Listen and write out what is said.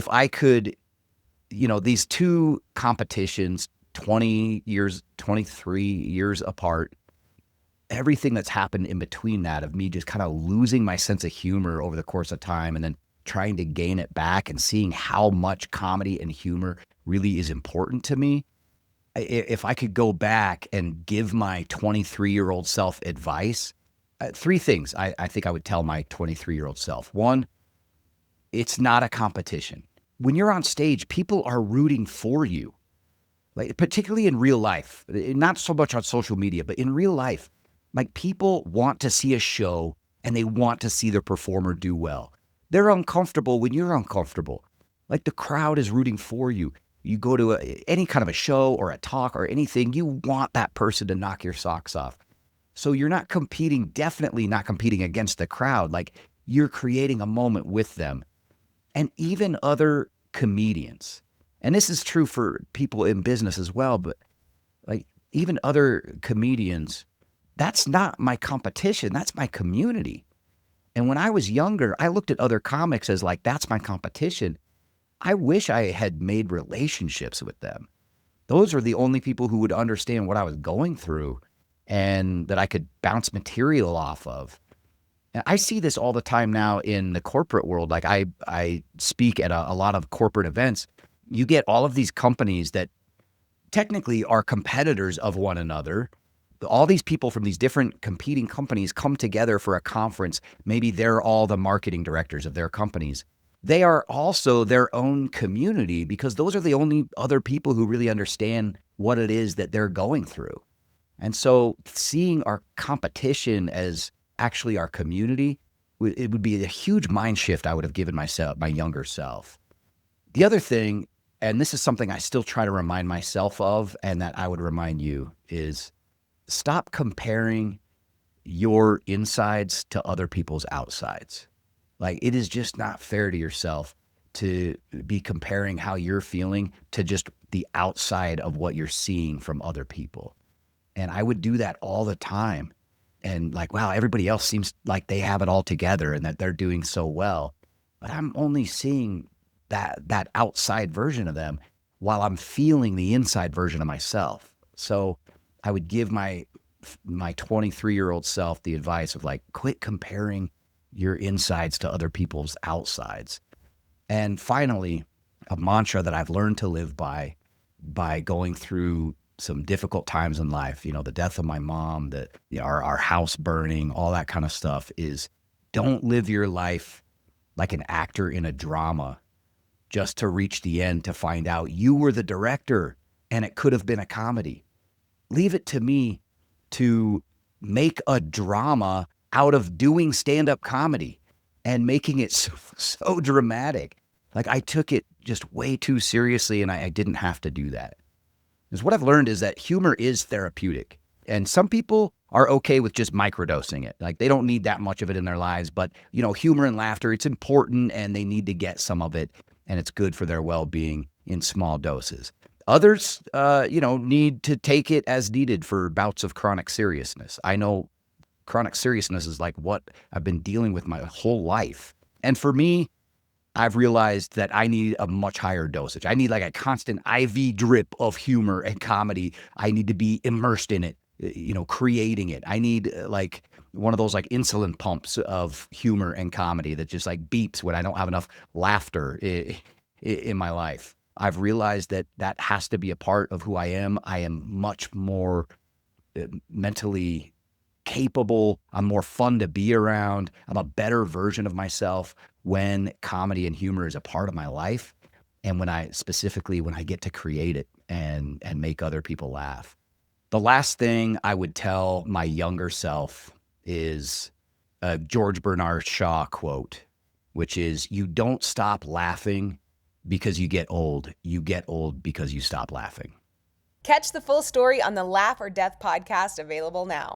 If I could, these two competitions, 20 years, 23 years apart, everything that's happened in between that of me just kind of losing my sense of humor over the course of time and then trying to gain it back and seeing how much comedy and humor really is important to me. If I could go back and give my 23-year-old self advice, three things I think I would tell my 23-year-old self. One, it's not a competition. When you're on stage, people are rooting for you, like particularly in real life, not so much on social media, but in real life. Like people want to see a show and they want to see the performer do well. They're uncomfortable when you're uncomfortable. Like the crowd is rooting for you. You go to any kind of a show or a talk or anything, you want that person to knock your socks off. So you're not competing, definitely not competing against the crowd. Like you're creating a moment with them. And even other comedians, and this is true for people in business as well, but like even other comedians, that's not my competition. That's my community. And when I was younger, I looked at other comics as like, that's my competition. I wish I had made relationships with them. Those are the only people who would understand what I was going through and that I could bounce material off of. I see this all the time now in the corporate world. Like I speak at a lot of corporate events. You get all of these companies that technically are competitors of one another. All these people from these different competing companies come together for a conference. Maybe they're all the marketing directors of their companies. They are also their own community because those are the only other people who really understand what it is that they're going through. And so seeing our competition as actually our community, it would be a huge mind shift I would have given myself, my younger self. The other thing, and this is something I still try to remind myself of, and that I would remind you, is stop comparing your insides to other people's outsides. Like it is just not fair to yourself to be comparing how you're feeling to just the outside of what you're seeing from other people. And I would do that all the time. And like, wow, everybody else seems like they have it all together and that they're doing so well. But I'm only seeing that outside version of them while I'm feeling the inside version of myself. So I would give my 23-year-old self the advice of like, quit comparing your insides to other people's outsides. And finally, a mantra that I've learned to live by going through some difficult times in life, the death of my mom, our house burning, all that kind of stuff, is don't live your life like an actor in a drama just to reach the end to find out you were the director and it could have been a comedy. Leave it to me to make a drama out of doing stand-up comedy and making it so dramatic. Like I took it just way too seriously and I didn't have to do that. Because what I've learned is that humor is therapeutic. And some people are okay with just microdosing it. Like they don't need that much of it in their lives. But, humor and laughter, it's important and they need to get some of it. And it's good for their well-being in small doses. Others, need to take it as needed for bouts of chronic seriousness. I know chronic seriousness is like what I've been dealing with my whole life. And for me, I've realized that I need a much higher dosage. I need like a constant IV drip of humor and comedy. I need to be immersed in it, creating it. I need like one of those like insulin pumps of humor and comedy that just like beeps when I don't have enough laughter in my life. I've realized that has to be a part of who I am. I am much more mentally capable. I'm more fun to be around. I'm a better version of myself when comedy and humor is a part of my life. And when I get to create it and make other people laugh. The last thing I would tell my younger self is a George Bernard Shaw quote, which is, you don't stop laughing because you get old. You get old because you stop laughing. Catch the full story on the Laugh or Death podcast, available now.